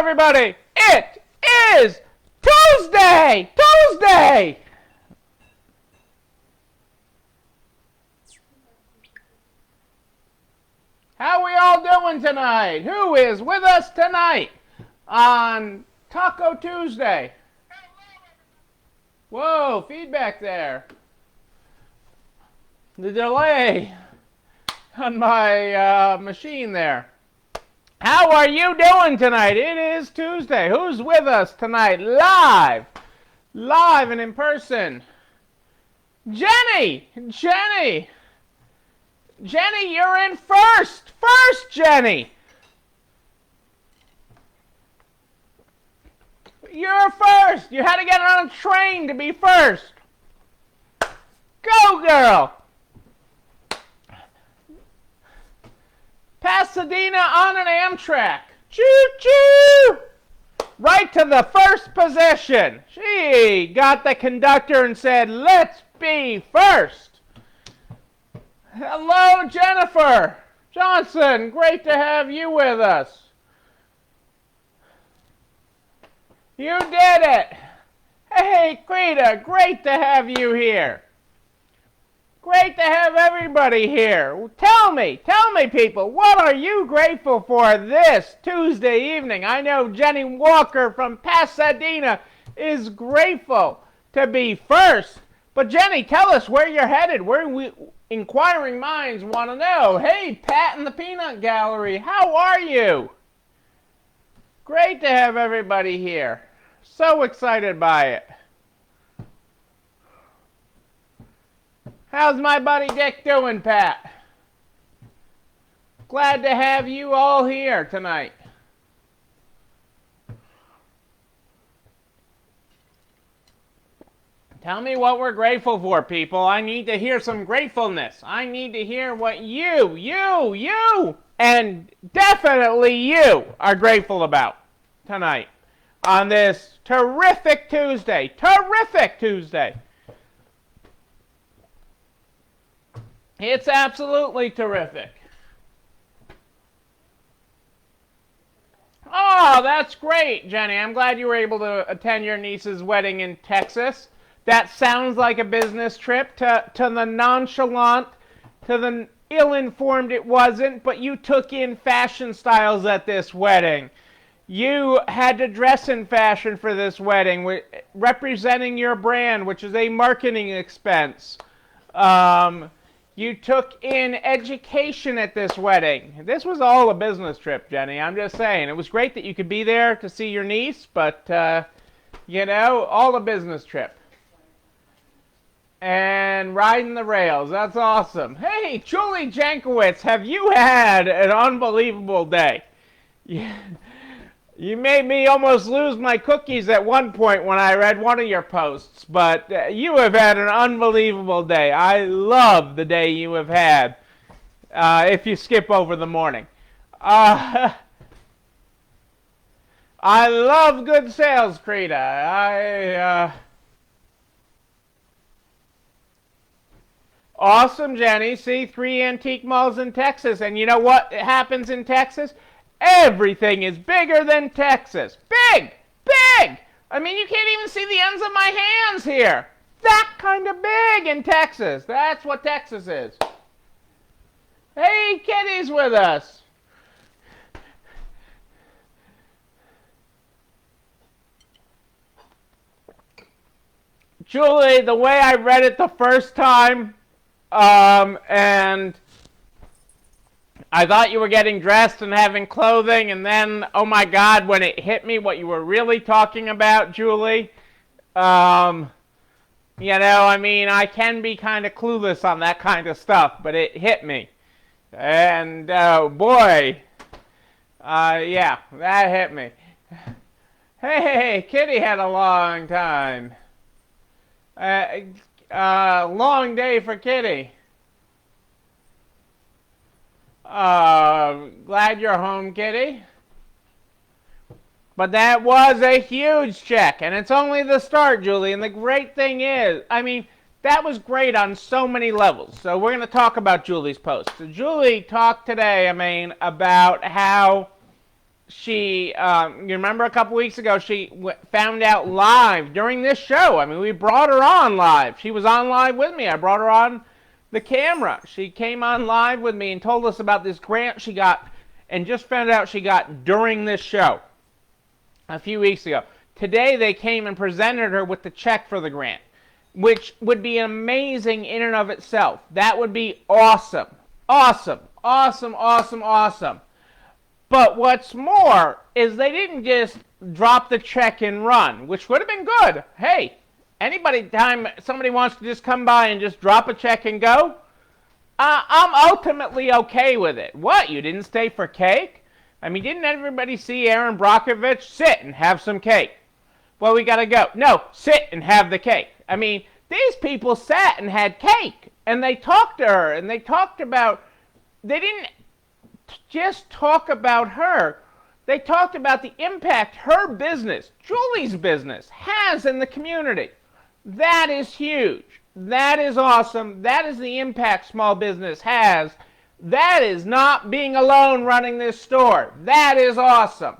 everybody. It is Tuesday! Tuesday! How we all doing tonight? Who is with us tonight on Taco Tuesday? Whoa, feedback there. The delay on my machine there. How are you doing tonight? It is Tuesday. Who's with us tonight? Live and in person. Jenny, you're in first. First, Jenny. You're first. You had to get on a train to be first. Go, girl. Pasadena on an Amtrak. Choo-choo! Right to the first position. She got the conductor and said, let's be first. Hello, Jennifer Johnson. Great to have you with us. You did it. Hey, Krita, great to have you here. Great to have everybody here. Tell me, people, what are you grateful for this Tuesday evening? I know Jenny Walker from Pasadena is grateful to be first. But Jenny, tell us where you're headed. Where inquiring minds want to know. Hey, Pat in the Peanut Gallery, how are you? Great to have everybody here. So excited by it. How's my buddy Dick doing, Pat? Glad to have you all here tonight. Tell me what we're grateful for, people. I need to hear some gratefulness. I need to hear what you, and definitely you are grateful about tonight on this terrific Tuesday. Terrific Tuesday. It's absolutely terrific. Oh, that's great, Jenny. I'm glad you were able to attend your niece's wedding in Texas. That sounds like a business trip. To the nonchalant, to the ill-informed, it wasn't, but you took in fashion styles at this wedding. You had to dress in fashion for this wedding, representing your brand, which is a marketing expense. You took in education at this wedding. This was all a business trip, Jenny. I'm just saying. It was great that you could be there to see your niece, but, all a business trip. And riding the rails. That's awesome. Hey, Julie Jankowicz, have you had an unbelievable day? You made me almost lose my cookies at one point when I read one of your posts, but you have had an unbelievable day. I love the day you have had, if you skip over the morning. I love good sales, Krita. Awesome, Jenny. See, 3 antique malls in Texas, and you know what happens in Texas? Everything is bigger than Texas. Big! Big! I mean, you can't even see the ends of my hands here. That kind of big in Texas. That's what Texas is. Hey, Kitty's with us. Julie, the way I read it the first time, and I thought you were getting dressed and having clothing, and then, oh my God, when it hit me what you were really talking about, Julie, I can be kind of clueless on that kind of stuff, but it hit me. And, boy, that hit me. Hey, Kitty had a long time. Long day for Kitty. Glad you're home, Kitty. But that was a huge check, and it's only the start, Julie. And the great thing is, that was great on so many levels. So we're going to talk about Julie's post. So Julie talked today, about how you remember a couple weeks ago, she found out live during this show. I mean, we brought her on live. She was on live with me. I brought her on the camera. She came on live with me and told us about this grant she got, and just found out she got during this show a few weeks ago. Today they came and presented her with the check for the grant, which would be amazing in and of itself. That would be awesome. Awesome. Awesome, awesome, awesome. But what's more is they didn't just drop the check and run, which would have been good. Hey, time somebody wants to just come by and just drop a check and go, I'm ultimately okay with it. What, you didn't stay for cake? I mean, didn't everybody see Aaron Brockovich sit and have some cake? Well, we got to go. No, sit and have the cake. I mean, these people sat and had cake, and they talked to her, and they talked about, they didn't just talk about her. They talked about the impact her business, Julie's business, has in the community. That is huge. That is awesome. That is the impact small business has. That is not being alone running this store. That is awesome.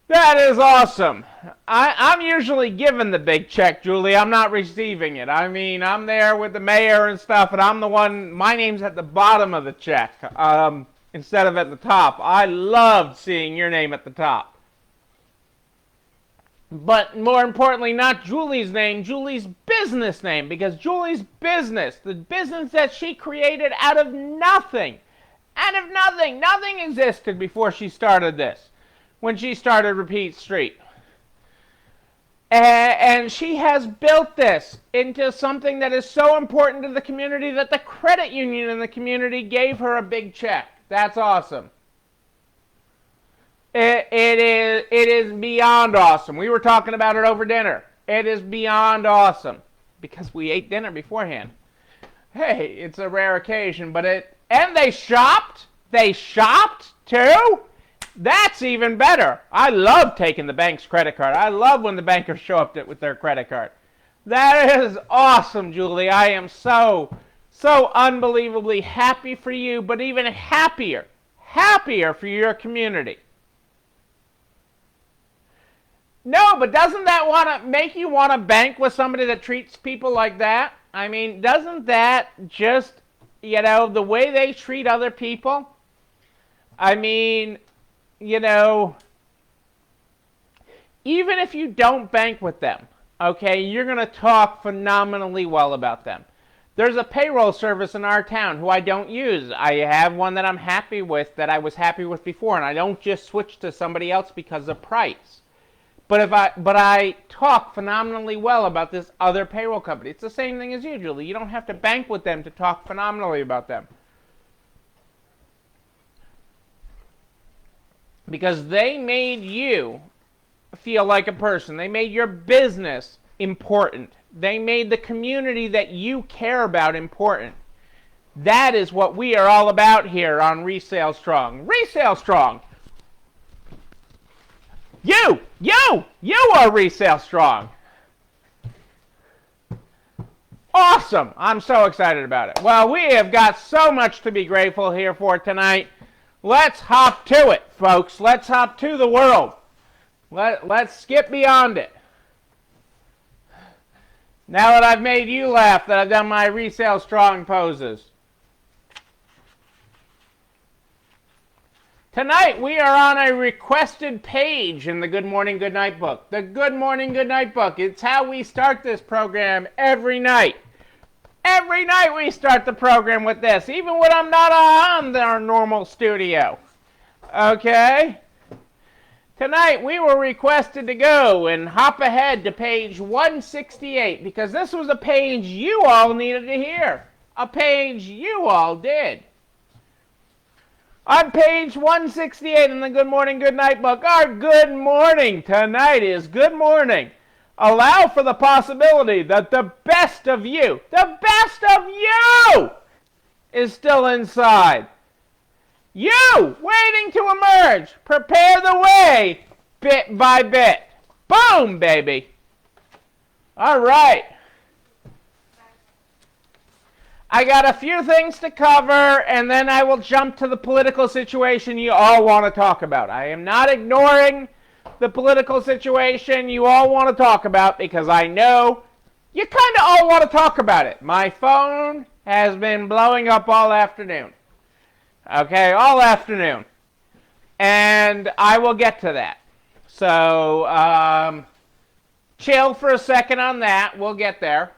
That is awesome. I'm usually given the big check, Julie. I'm not receiving it. I mean, I'm there with the mayor and stuff, and I'm the one, my name's at the bottom of the check instead of at the top. I loved seeing your name at the top. But more importantly, not Julie's name, Julie's business name, because Julie's business, the business that she created out of nothing, nothing existed before she started this, when she started Repeat Street. And she has built this into something that is so important to the community that the credit union in the community gave her a big check. That's awesome. It is beyond awesome. We were talking about it over dinner. It is beyond awesome because we ate dinner beforehand. Hey, it's a rare occasion, and they shopped. They shopped too. That's even better. I love taking the bank's credit card. I love when the bankers show up with their credit card. That is awesome, Julie. I am so unbelievably happy for you, but even happier for your community. No, but doesn't that make you want to bank with somebody that treats people like that? I mean, doesn't that just, the way they treat other people? I mean, even if you don't bank with them, okay, you're going to talk phenomenally well about them. There's a payroll service in our town who I don't use. I have one that I'm happy with, that I was happy with before, and I don't just switch to somebody else because of price. But I talk phenomenally well about this other payroll company. It's the same thing as you, Julie. You don't have to bank with them to talk phenomenally about them. Because they made you feel like a person. They made your business important. They made the community that you care about important. That is what we are all about here on Resale Strong. Resale Strong! You are Resale Strong. Awesome. I'm so excited about it. Well, we have got so much to be grateful here for tonight. Let's hop to it, folks. Let's hop to the world. Let's skip beyond it. Now that I've made you laugh, that I've done my Resale Strong poses. Tonight, we are on a requested page in the Good Morning, Good Night book. The Good Morning, Good Night book. It's how we start this program every night. Every night we start the program with this, even when I'm not on our normal studio. Okay? Tonight, we were requested to go and hop ahead to page 168, because this was a page you all needed to hear. A page you all did. On page 168 in the Good Morning, Good Night book, our good morning tonight is good morning. Allow for the possibility that the best of you is still inside. You waiting to emerge. Prepare the way bit by bit. Boom, baby. All right. I got a few things to cover, and then I will jump to the political situation you all want to talk about. I am not ignoring the political situation you all want to talk about because I know you kind of all want to talk about it. My phone has been blowing up all afternoon. Okay, all afternoon. And I will get to that. So, chill for a second on that. We'll get there.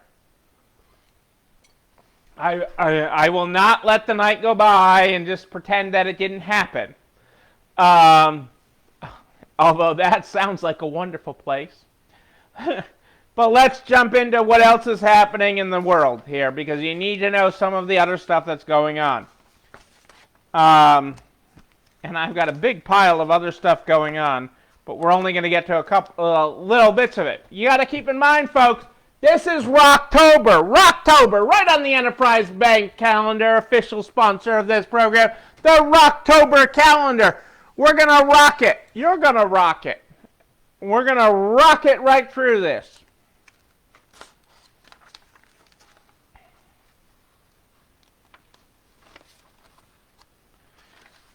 I will not let the night go by and just pretend that it didn't happen. Although that sounds like a wonderful place. But let's jump into what else is happening in the world here, because you need to know some of the other stuff that's going on. And I've got a big pile of other stuff going on, but we're only going to get to a couple little bits of it. You got to keep in mind, folks, this is Rocktober. Rocktober, right on the Enterprise Bank calendar, official sponsor of this program. The Rocktober calendar. We're going to rock it. You're going to rock it. We're going to rock it right through this.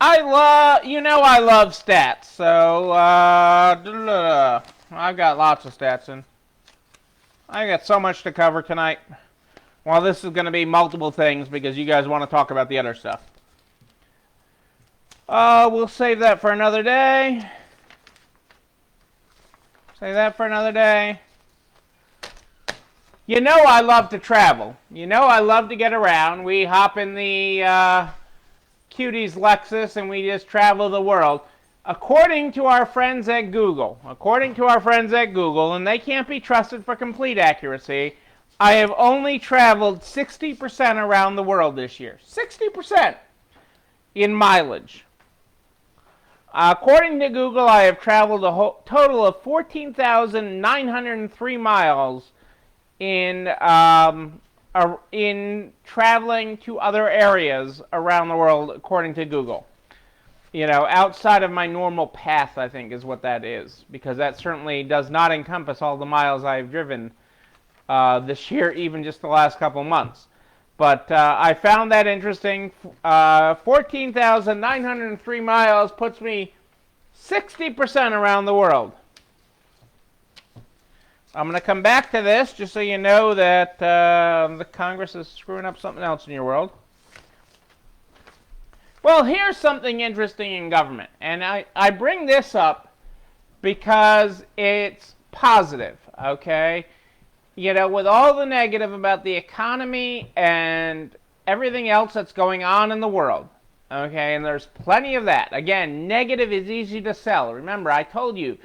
I love stats, so I've got lots of stats in. I got so much to cover tonight. Well, this is going to be multiple things because you guys want to talk about the other stuff. We'll save that for another day. Save that for another day. You know I love to travel. You know I love to get around. We hop in the Cutie's Lexus and we just travel the world. According to our friends at Google, and they can't be trusted for complete accuracy, I have only traveled 60% around the world this year. 60% in mileage. According to Google, I have traveled a total of 14,903 miles in traveling to other areas around the world, according to Google. You know, outside of my normal path, I think, is what that is. Because that certainly does not encompass all the miles I've driven this year, even just the last couple months. But I found that interesting. 14,903 miles puts me 60% around the world. I'm going to come back to this just so you know that the Congress is screwing up something else in your world. Well, here's something interesting in government. And I bring this up because it's positive, okay? You know, with all the negative about the economy and everything else that's going on in the world, okay? And there's plenty of that. Again, negative is easy to sell. Remember, I told you,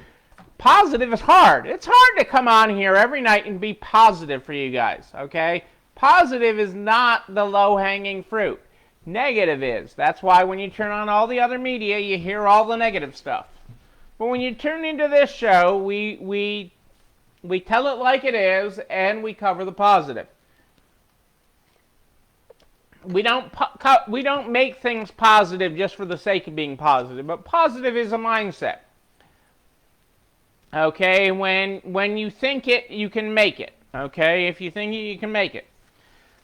positive is hard. It's hard to come on here every night and be positive for you guys, okay? Positive is not the low-hanging fruit. Negative is. That's why when you turn on all the other media, you hear all the negative stuff. But when you tune into this show, we tell it like it is, and we cover the positive. We don't make things positive just for the sake of being positive, but positive is a mindset. Okay, when you think it, you can make it. Okay, if you think it, you can make it.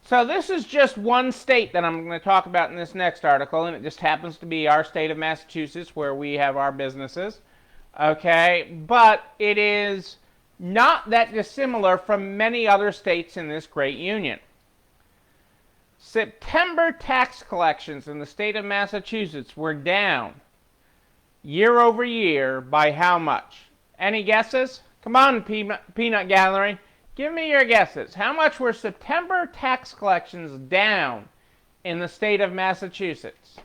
So this is just one state that I'm going to talk about in this next article, and it just happens to be our state of Massachusetts where we have our businesses. Okay, but it is not that dissimilar from many other states in this great union. September tax collections in the state of Massachusetts were down year over year by how much? Any guesses? Come on, Peanut Gallery. Give me your guesses. How much were September tax collections down in the state of Massachusetts?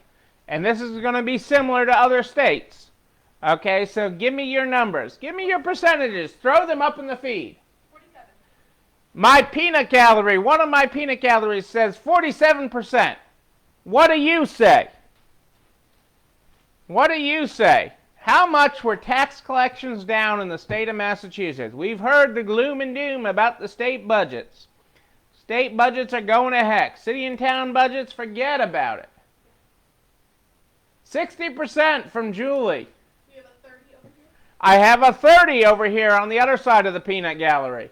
And this is going to be similar to other states. Okay, so give me your numbers. Give me your percentages. Throw them up in the feed. 47. My peanut gallery, one of my peanut galleries says 47%. What do you say? What do you say? How much were tax collections down in the state of Massachusetts? We've heard the gloom and doom about the state budgets. State budgets are going to heck. City and town budgets, forget about it. 60% from Julie. You have a 30 over here? I have a 30 over here on the other side of the peanut gallery.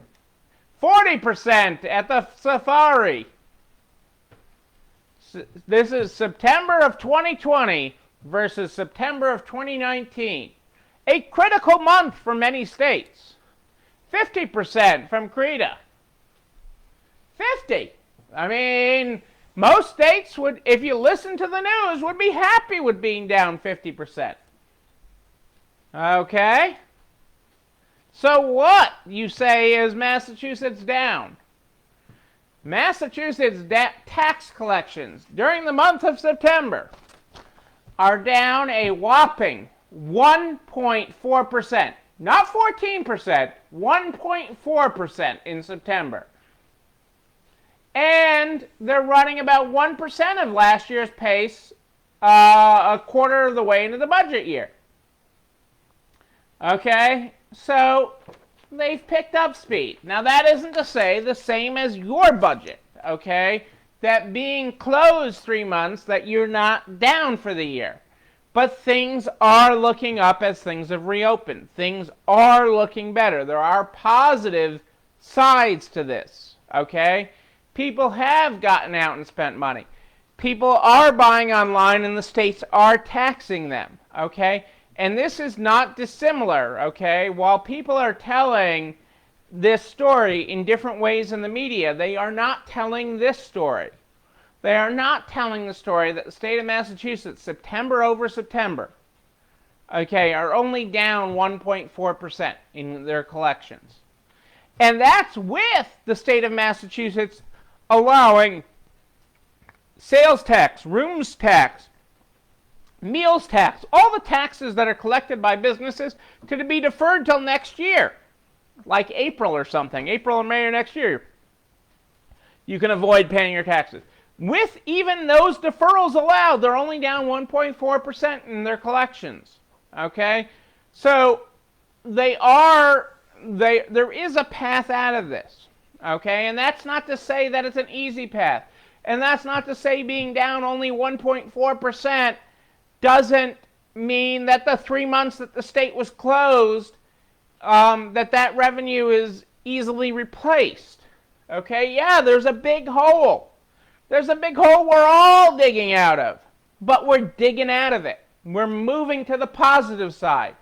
40% at the safari. This is September of 2020 versus September of 2019. A critical month for many states. 50% from Creta. 50. I mean, most states would, if you listen to the news, would be happy with being down 50%. Okay? So what, you say, is Massachusetts down? Massachusetts tax collections during the month of September are down a whopping 1.4%. Not 14%, 1.4% in September. And they're running about 1% of last year's pace a quarter of the way into the budget year. Okay, so they've picked up speed. Now that isn't to say the same as your budget, okay? That being closed 3 months, that you're not down for the year. But things are looking up as things have reopened. Things are looking better. There are positive sides to this, okay? People have gotten out and spent money. People are buying online and the states are taxing them, okay? And this is not dissimilar, okay? While people are telling this story in different ways in the media, they are not telling this story. They are not telling the story that the state of Massachusetts, September over September, okay, are only down 1.4% in their collections. And that's with the state of Massachusetts allowing sales tax, rooms tax, meals tax, all the taxes that are collected by businesses to be deferred till next year, like April or something, April or May or next year. You can avoid paying your taxes. With even those deferrals allowed, they're only down 1.4% in their collections. Okay? So there is a path out of this. Okay? And that's not to say that it's an easy path. And that's not to say being down only 1.4% doesn't mean that the 3 months that the state was closed, that revenue is easily replaced. Okay? Yeah, there's a big hole. There's a big hole we're all digging out of. But we're digging out of it. We're moving to the positive side.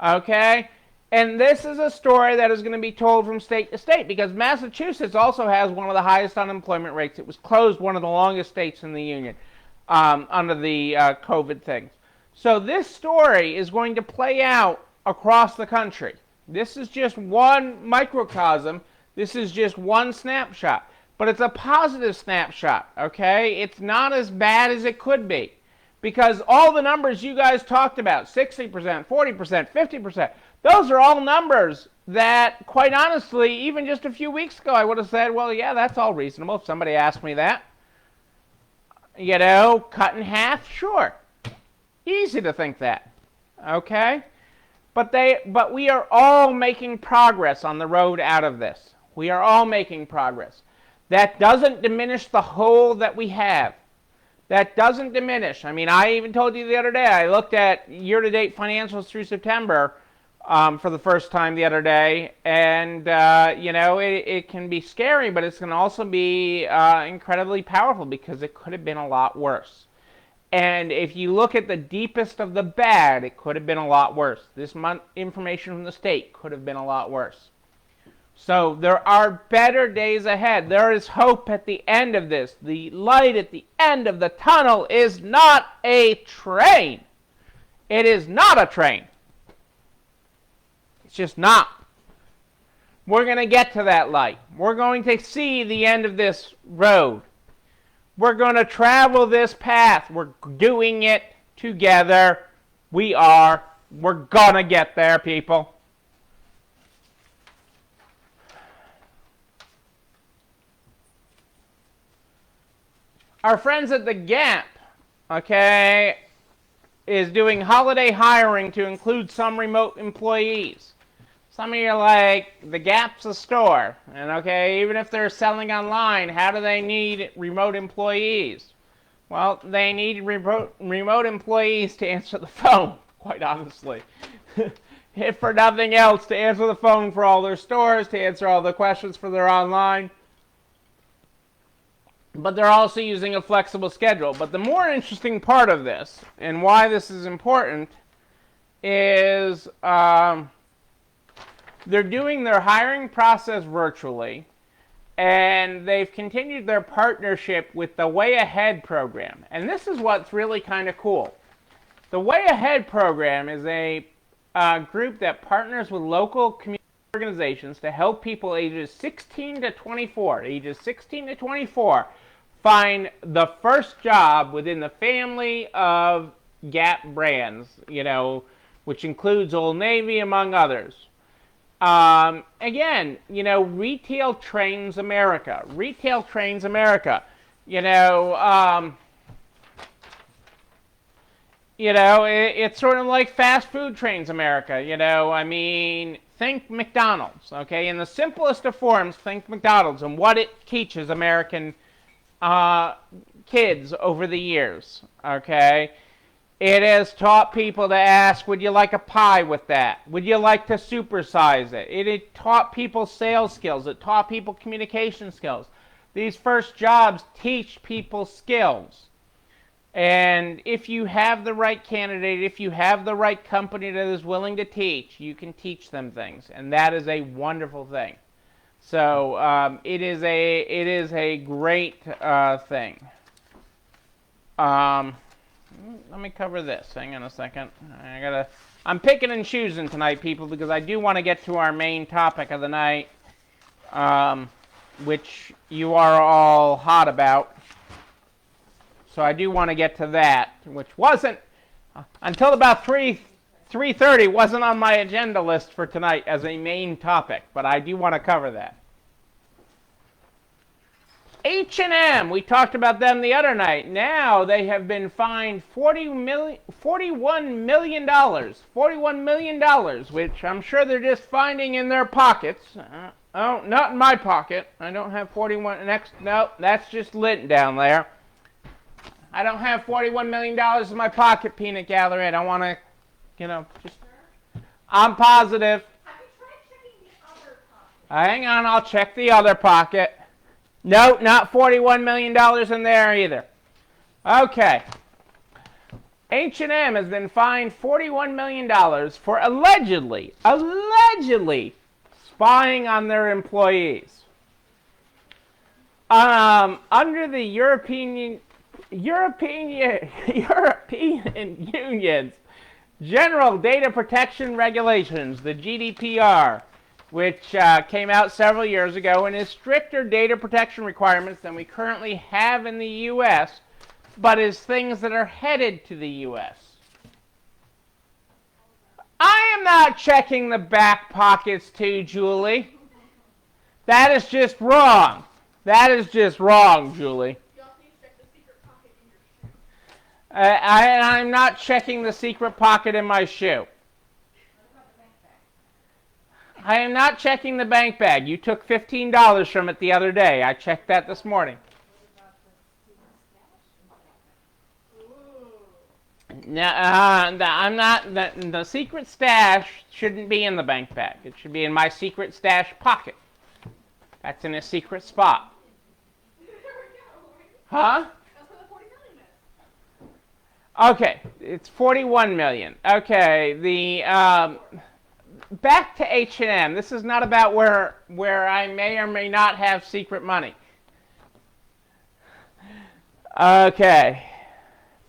Okay? And this is a story that is going to be told from state to state, because Massachusetts also has one of the highest unemployment rates. It was closed one of the longest states in the union under the COVID things. So this story is going to play out across the country. This is just one microcosm. This is just one snapshot. But it's a positive snapshot, okay? It's not as bad as it could be. Because all the numbers you guys talked about, 60%, 40%, 50%, those are all numbers that, quite honestly, even just a few weeks ago, I would have said, well, yeah, that's all reasonable if somebody asked me that. You know, cut in half, sure. Easy to think that, okay? But we are all making progress on the road out of this. We are all making progress. That doesn't diminish the hole that we have. That doesn't diminish. I mean, I even told you the other day, I looked at year-to-date financials through September for the first time the other day, and, you know, it can be scary, but it's going to also be incredibly powerful, because it could have been a lot worse. And if you look at the deepest of the bad, it could have been a lot worse. This information from the state could have been a lot worse. So there are better days ahead. There is hope at the end of this. The light at the end of the tunnel is not a train. It is not a train. It's just not. We're going to get to that light. We're going to see the end of this road. We're going to travel this path. We're doing it together. We are. We're going to get there, people. Our friends at the Gap, okay, is doing holiday hiring to include some remote employees. Some of you are like, the Gap's a store, and okay, even if they're selling online, how do they need remote employees? Well, they need remote employees to answer the phone, quite honestly. If for nothing else, to answer the phone for all their stores, to answer all the questions for their online. but they're also using a flexible schedule. But the more interesting part of this, and why this is important, is they're doing their hiring process virtually, and they've continued their partnership with the Way Ahead program. And this is what's really kind of cool. The Way Ahead program is a group that partners with local community organizations to help people ages 16 to 24, find the first job within the family of Gap brands, which includes Old Navy, among others. Again, retail trains America. Retail trains America. It's sort of like fast food trains America. Think McDonald's. Okay, in the simplest of forms, think McDonald's and what it teaches American kids over the years. Okay. It has taught people to ask, would you like a pie with that? Would you like to supersize it? It taught people sales skills. It taught people communication skills. These first jobs teach people skills. And if you have the right candidate, if you have the right company that is willing to teach, you can teach them things. And that is a wonderful thing. So it is a great thing. Let me cover this. Hang on a second. I'm picking and choosing tonight, people, because I do want to get to our main topic of the night, which you are all hot about. So I do want to get to that, which wasn't until about 3:30 wasn't on my agenda list for tonight as a main topic, but I do want to cover that. H&M, we talked about them the other night. Now they have been fined $41 million, which I'm sure they're just finding in their pockets. Oh, not in my pocket. I don't have 41. No, that's just lint down there. I don't have $41 million in my pocket, Peanut Gallery. I don't want to, just. I'm positive. Have you tried checking the other pocket? Hang on, I'll check the other pocket. No, not $41 million in there either. Okay. H&M has been fined $41 million for allegedly spying on their employees. Under the European Union's General Data Protection Regulations, the GDPR, which came out several years ago and is stricter data protection requirements than we currently have in the U.S., but is things that are headed to the U.S. I am not checking the back pockets too, Julie. That is just wrong. That is just wrong, Julie. You also need to check the secret pocket in your shoe. I'm not checking the secret pocket in my shoe. I am not checking the bank bag. You took $15 from it the other day. I checked that this morning. No, I'm not. The secret stash shouldn't be in the bank bag. It should be in my secret stash pocket. That's in a secret spot. Huh? That's where the 40 million is. Okay, it's 41 million. Okay, back to H&M. This is not about where I may or may not have secret money. Okay.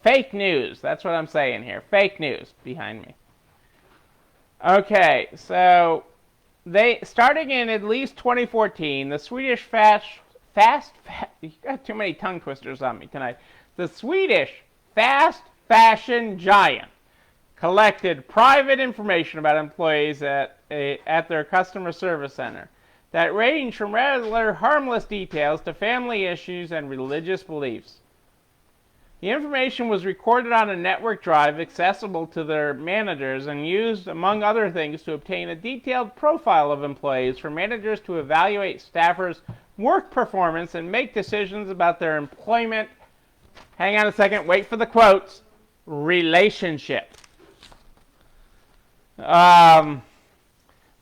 Fake news. That's what I'm saying here. Fake news behind me. Okay, so starting in at least 2014, the Swedish you got too many tongue twisters on me tonight. The Swedish fast fashion giant collected private information about employees at their customer service center that ranged from rather harmless details to family issues and religious beliefs. The information was recorded on a network drive accessible to their managers and used, among other things, to obtain a detailed profile of employees for managers to evaluate staffers' work performance and make decisions about their employment. Hang on a second, wait for the quotes. Relationship. The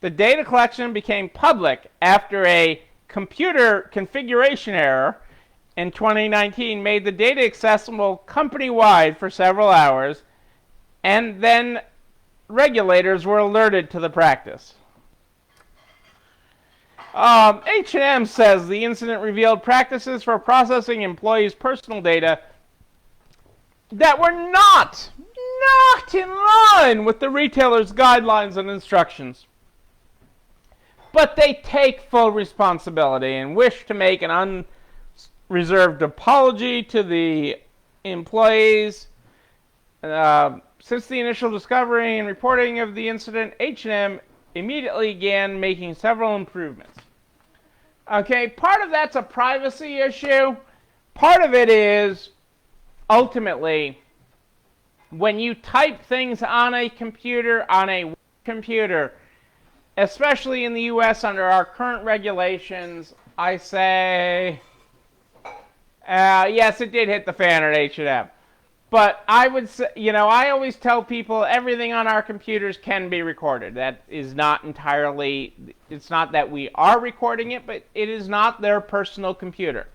data collection became public after a computer configuration error in 2019 made the data accessible company-wide for several hours, and then regulators were alerted to the practice. H&M says the incident revealed practices for processing employees' personal data that were not in line with the retailer's guidelines and instructions. But they take full responsibility and wish to make an unreserved apology to the employees. Since the initial discovery and reporting of the incident, H&M immediately began making several improvements. Okay, part of that's a privacy issue. Part of it is, ultimately, when you type things on a computer, especially in the U.S. under our current regulations, I say, yes, it did hit the fan at H&M. But I would say, I always tell people everything on our computers can be recorded. That is not entirely, it's not that we are recording it, but it is not their personal computer.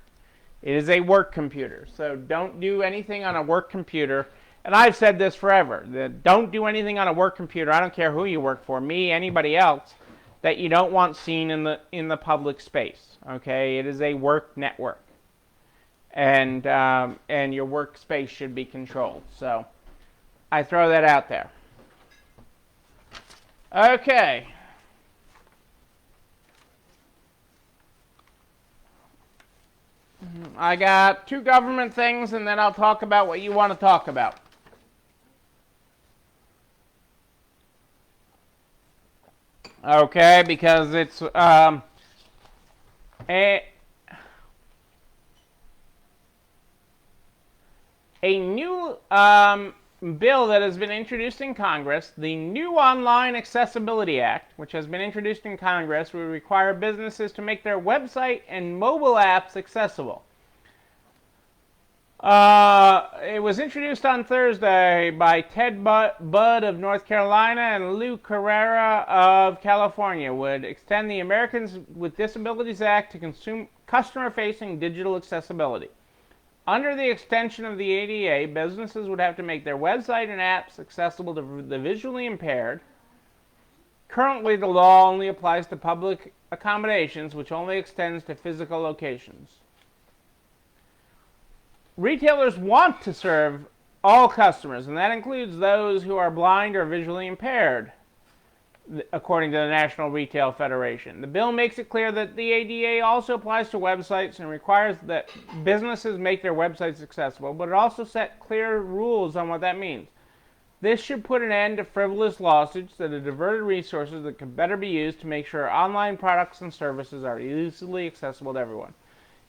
It is a work computer. So don't do anything on a work computer. And I've said this forever. Don't do anything on a work computer. I don't care who you work for, me, anybody else, that you don't want seen in the public space. Okay? It is a work network. And your workspace should be controlled. So I throw that out there. Okay. I got 2 government things, and then I'll talk about what you want to talk about. Okay, because it's a new bill that has been introduced in Congress, the new Online Accessibility Act, which has been introduced in Congress, will require businesses to make their website and mobile apps accessible. It was introduced on Thursday by Ted Budd of North Carolina and Lou Carrera of California. Would extend the Americans with Disabilities Act to customer-facing digital accessibility. Under the extension of the ADA, businesses would have to make their website and apps accessible to the visually impaired. Currently, the law only applies to public accommodations, which only extends to physical locations. Retailers want to serve all customers, and that includes those who are blind or visually impaired, according to the National Retail Federation. The bill makes it clear that the ADA also applies to websites and requires that businesses make their websites accessible, but it also sets clear rules on what that means. This should put an end to frivolous lawsuits that have diverted resources that could better be used to make sure online products and services are easily accessible to everyone.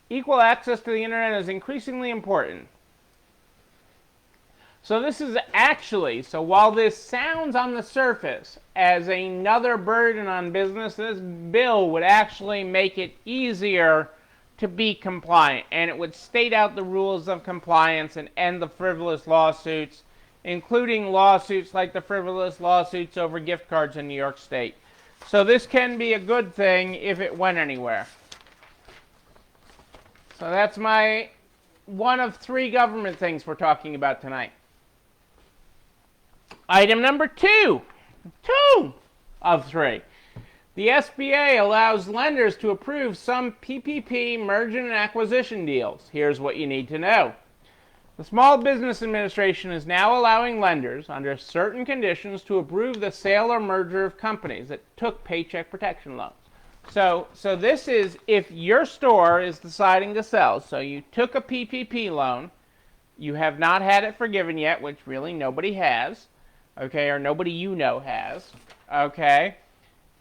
Equal access to the internet is increasingly important. So this is actually, so while this sounds on the surface as another burden on business, this bill would actually make it easier to be compliant, and it would state out the rules of compliance and end the frivolous lawsuits, including lawsuits like the frivolous lawsuits over gift cards in New York State. So this can be a good thing if it went anywhere. So that's my one of 3 government things we're talking about tonight. Item number 2 of 3. The SBA allows lenders to approve some PPP merger and acquisition deals. Here's what you need to know. The Small Business Administration is now allowing lenders, under certain conditions, to approve the sale or merger of companies that took Paycheck Protection loans. So this is if your store is deciding to sell. So you took a PPP loan, you have not had it forgiven yet, which really nobody has, okay, or nobody you know has, okay,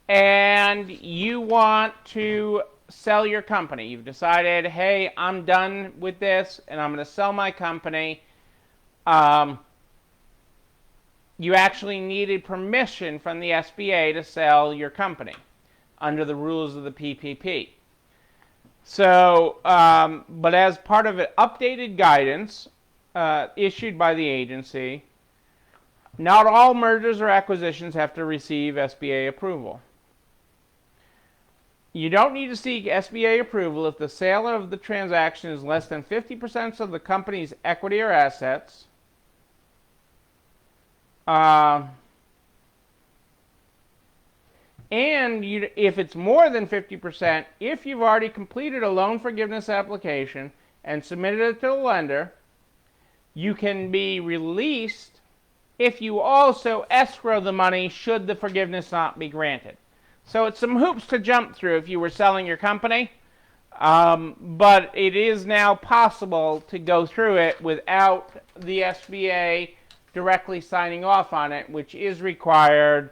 and you want to sell your company. You've decided, hey, I'm done with this, and I'm going to sell my company. You actually needed permission from the SBA to sell your company under the rules of the PPP. So, but as part of an updated guidance issued by the agency, not all mergers or acquisitions have to receive SBA approval. You don't need to seek SBA approval if the sale of the transaction is less than 50% of the company's equity or assets. If it's more than 50%, if you've already completed a loan forgiveness application and submitted it to the lender, you can be released if you also escrow the money should the forgiveness not be granted. So it's some hoops to jump through if you were selling your company, but it is now possible to go through it without the SBA directly signing off on it, which is required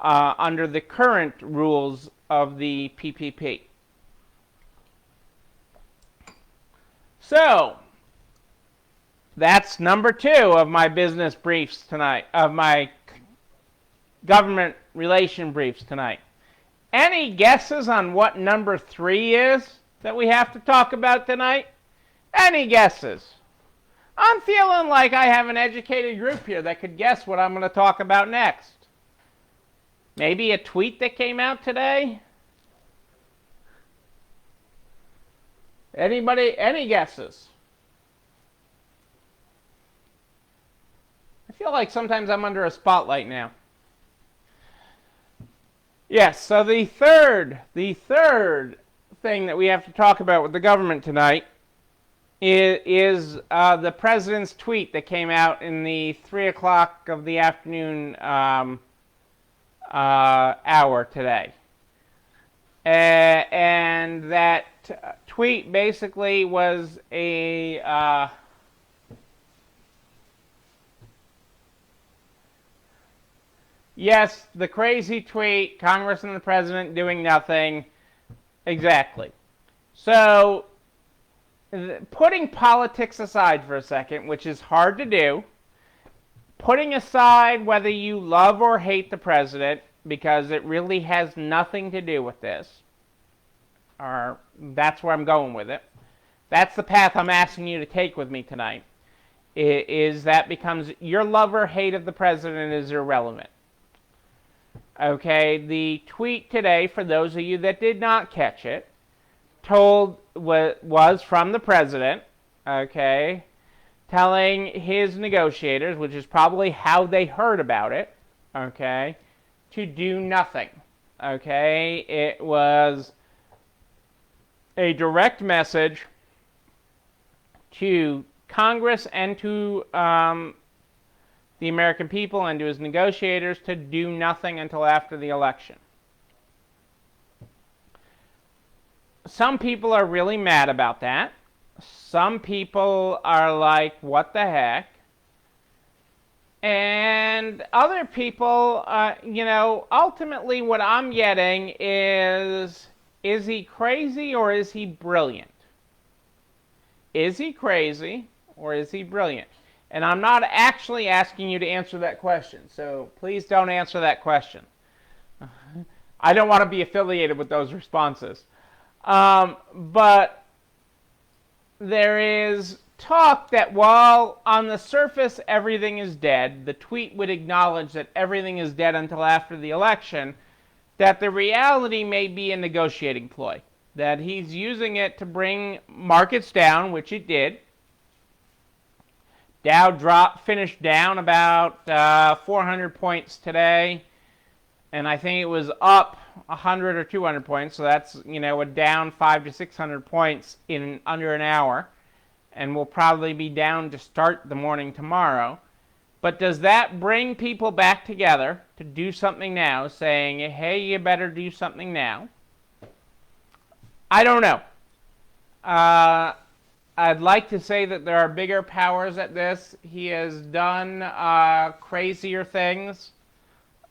under the current rules of the PPP. So, that's number 2 of my business briefs tonight, of my government relation briefs tonight. Any guesses on what number 3 is that we have to talk about tonight? Any guesses? I'm feeling like I have an educated group here that could guess what I'm going to talk about next. Maybe a tweet that came out today? Anybody? Any guesses? I feel like sometimes I'm under a spotlight now. Yes, so the third thing that we have to talk about with the government tonight is the president's tweet that came out in the 3 o'clock of the afternoon hour today. And that tweet basically was a yes, the crazy tweet, Congress and the president doing nothing. Exactly. So, putting politics aside for a second, which is hard to do, putting aside whether you love or hate the president, because it really has nothing to do with this, or that's where I'm going with it. That's the path I'm asking you to take with me tonight, is that becomes your love or hate of the president is irrelevant. Okay, the tweet today, for those of you that did not catch it, was from the president, okay, telling his negotiators, which is probably how they heard about it, okay, to do nothing. Okay, it was a direct message to Congress and to the American people and to his negotiators to do nothing until after the election. Some people are really mad about that. Some people are like, what the heck? And other people, ultimately what I'm getting is he crazy or is he brilliant? Is he crazy or is he brilliant? And I'm not actually asking you to answer that question, so please don't answer that question. I don't want to be affiliated with those responses. But there is talk that while on the surface everything is dead, the tweet would acknowledge that everything is dead until after the election, that the reality may be a negotiating ploy, that he's using it to bring markets down, which it did. Dow finished down about 400 points today, and I think it was up 100 or 200 points, so that's, a down 500 to 600 points in under an hour, and will probably be down to start the morning tomorrow. But does that bring people back together to do something now, saying, hey, you better do something now? I don't know. I'd like to say that there are bigger powers at this. He has done crazier things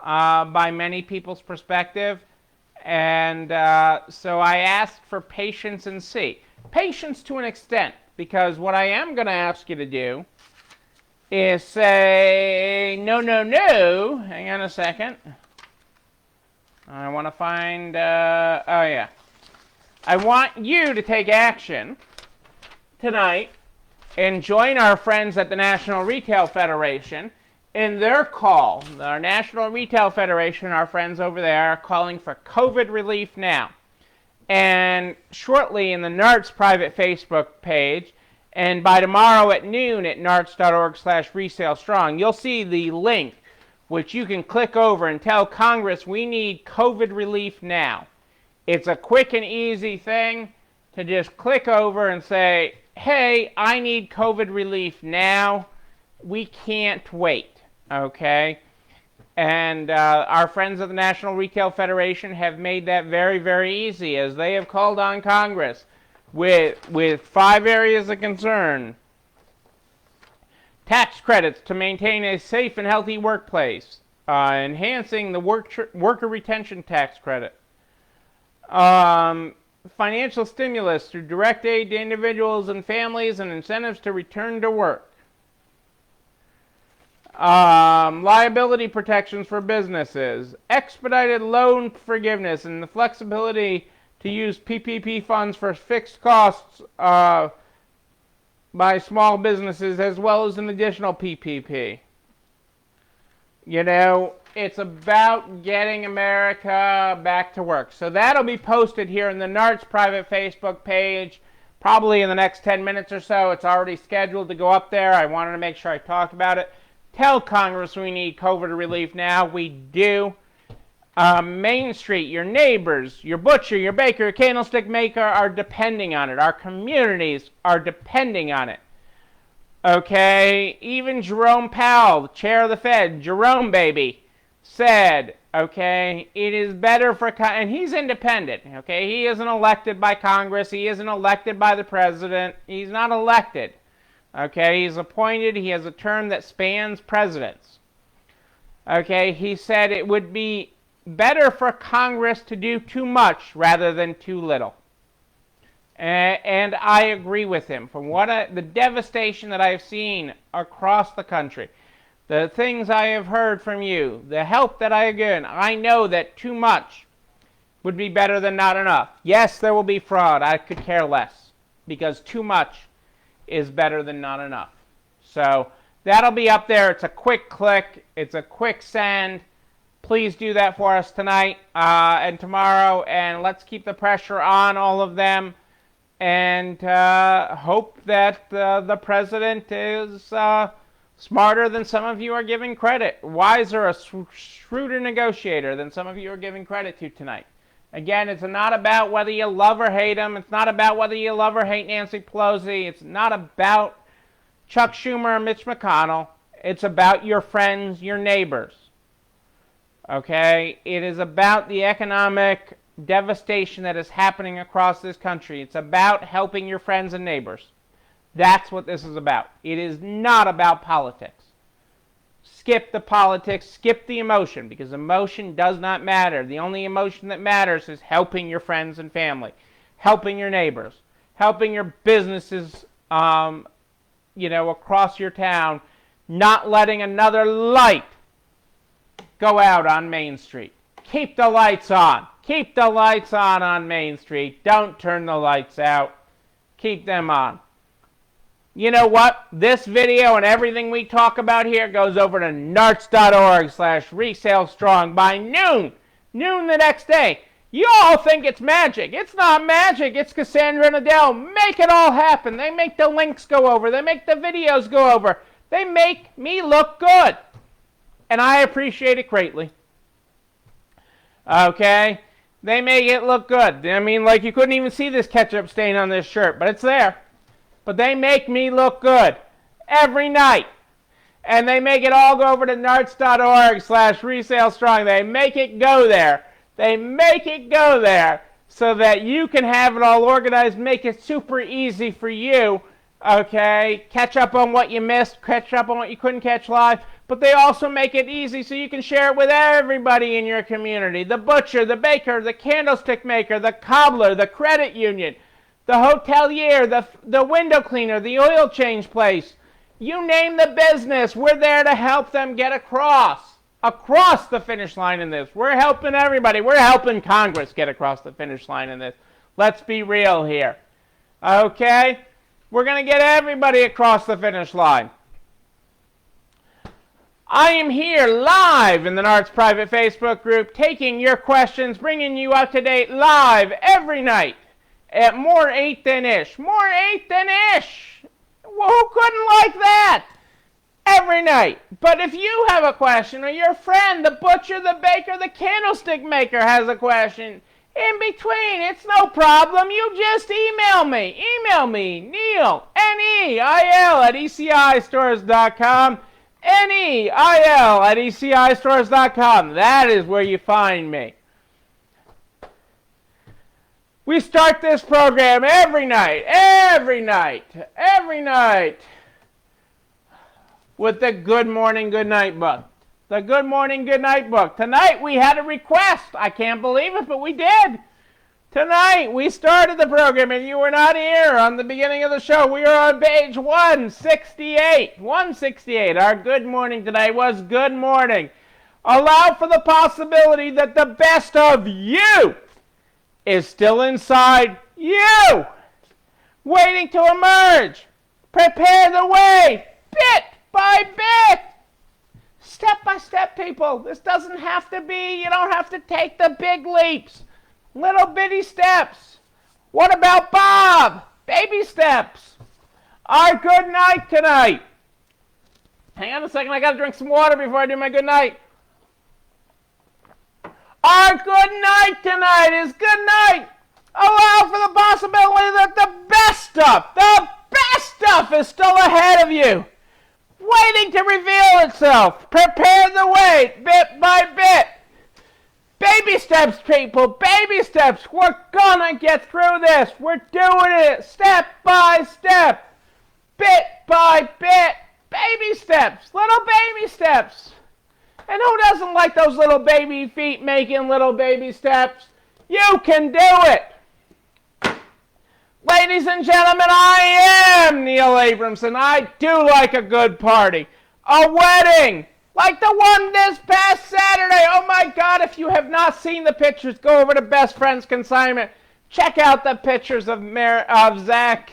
by many people's perspective. And so I ask for patience and see. Patience to an extent, because what I am going to ask you to do is say, no, no, no. Hang on a second. I want to find, oh yeah. I want you to take action tonight and join our friends at the National Retail Federation in their call. Our National Retail Federation, our friends over there, are calling for COVID relief now. and shortly in the NARTS private Facebook page, and by tomorrow at noon at narts.org/resalestrong, you'll see the link which you can click over and tell Congress we need COVID relief now. It's a quick and easy thing to just click over and say, hey, I need COVID relief now. We can't wait, okay? And our friends at the National Retail Federation have made that very, very easy, as they have called on Congress with 5 areas of concern. Tax credits to maintain a safe and healthy workplace. Enhancing the worker retention tax credit. Financial stimulus through direct aid to individuals and families and incentives to return to work. Liability protections for businesses, expedited loan forgiveness, and the flexibility to use PPP funds for fixed costs by small businesses, as well as an additional PPP. You know, it's about getting America back to work. So that'll be posted here in the NARTS private Facebook page, probably in the next 10 minutes or so. It's already scheduled to go up there. I wanted to make sure I talked about it. Tell Congress we need COVID relief now. We do. Main Street, your neighbors, your butcher, your baker, your candlestick maker are depending on it. Our communities are depending on it. Okay, even Jerome Powell, the chair of the Fed, Jerome baby, said, okay, it is better for, and he's independent, okay, he isn't elected by Congress, he isn't elected by the president, he's not elected. Okay, he's appointed, he has a term that spans presidents. Okay, he said it would be better for Congress to do too much rather than too little. And I agree with him. From the devastation that I've seen across the country, the things I have heard from you, the help that I have given, I know that too much would be better than not enough. Yes, there will be fraud. I could care less, because too much is better than not enough. So that'll be up there. It's a quick click. It's a quick send. Please do that for us tonight and tomorrow, and let's keep the pressure on all of them, and hope that the president is smarter than some of you are giving credit, wiser, a shrewder negotiator than some of you are giving credit to tonight. Again, it's not about whether you love or hate him. It's not about whether you love or hate Nancy Pelosi. It's not about Chuck Schumer or Mitch McConnell. It's about your friends, your neighbors. Okay? It is about the economic devastation that is happening across this country. It's about helping your friends and neighbors. That's what this is about. It is not about politics. Skip the politics, skip the emotion, because emotion does not matter. The only emotion that matters is helping your friends and family, helping your neighbors, helping your businesses, across your town, not letting another light go out on Main Street. Keep the lights on. Keep the lights on Main Street. Don't turn the lights out. Keep them on. You know what? This video and everything we talk about here goes over to narts.org/resalestrong by noon. Noon the next day. You all think it's magic. It's not magic. It's Cassandra and Adele. Make it all happen. They make the links go over. They make the videos go over. They make me look good. And I appreciate it greatly. Okay? They make it look good. I mean, like, you couldn't even see this ketchup stain on this shirt, but it's there. But they make me look good every night. And they make it all go over to narts.org/resalestrong. They make it go there. They make it go there so that you can have it all organized, make it super easy for you, okay? Catch up on what you missed, catch up on what you couldn't catch live. But they also make it easy so you can share it with everybody in your community. The butcher, the baker, the candlestick maker, the cobbler, the credit union, the hotelier, the window cleaner, the oil change place. You name the business. We're there to help them get across the finish line in this. We're helping everybody. We're helping Congress get across the finish line in this. Let's be real here. Okay? We're going to get everybody across the finish line. I am here live in the Nards private Facebook group, taking your questions, bringing you up to date live every night at more 8 than ish. More 8 than ish. Well, who couldn't like that? Every night. But if you have a question, or your friend, the butcher, the baker, the candlestick maker has a question, in between, it's no problem. You just email me. Email me, Neil, N-E-I-L at ECIstores.com. N-E-I-L at ECIstores.com. That is where you find me. We start this program every night, with the Good Morning, Good Night book. The Good Morning, Good Night book. Tonight we had a request. I can't believe it, but we did. Tonight we started the program and you were not here on the beginning of the show. We were on page 168. 168. Our good morning today was good morning. Allow for the possibility that the best of you is still inside you, waiting to emerge. Prepare the way, bit by bit. Step by step, people. This doesn't have to be, you don't have to take the big leaps. Little bitty steps. What about Bob? Baby steps. Our good night tonight. Hang on a second, I gotta drink some water before I do my good night. Our good night tonight is good night. Allow for the possibility that the best stuff is still ahead of you, waiting to reveal itself. Prepare the way, bit by bit. Baby steps, people, baby steps. We're gonna get through this. We're doing it step by step, bit by bit. Baby steps, little baby steps. And who doesn't like those little baby feet making little baby steps? You can do it. Ladies and gentlemen, I am Neil Abramson. I do like a good party. A wedding, like the one this past Saturday. Oh my God, if you have not seen the pictures, go over to Best Friends Consignment. Check out the pictures of Zach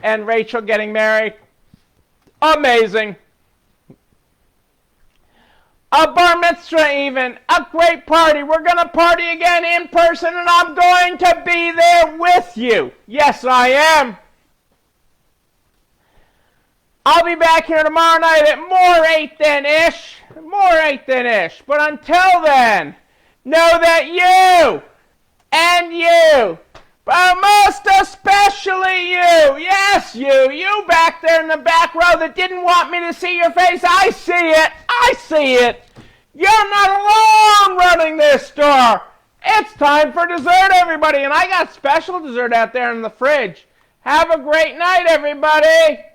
and Rachel getting married. Amazing. A bar mitzvah even, a great party. We're going to party again in person and I'm going to be there with you. Yes, I am. I'll be back here tomorrow night at more 8 than ish. More 8 than ish. But until then, know that you and you, but most especially you, yes, you back there in the back row that didn't want me to see your face, I see it, I see it. You're not alone running this store. It's time for dessert, everybody, and I got special dessert out there in the fridge. Have a great night, everybody.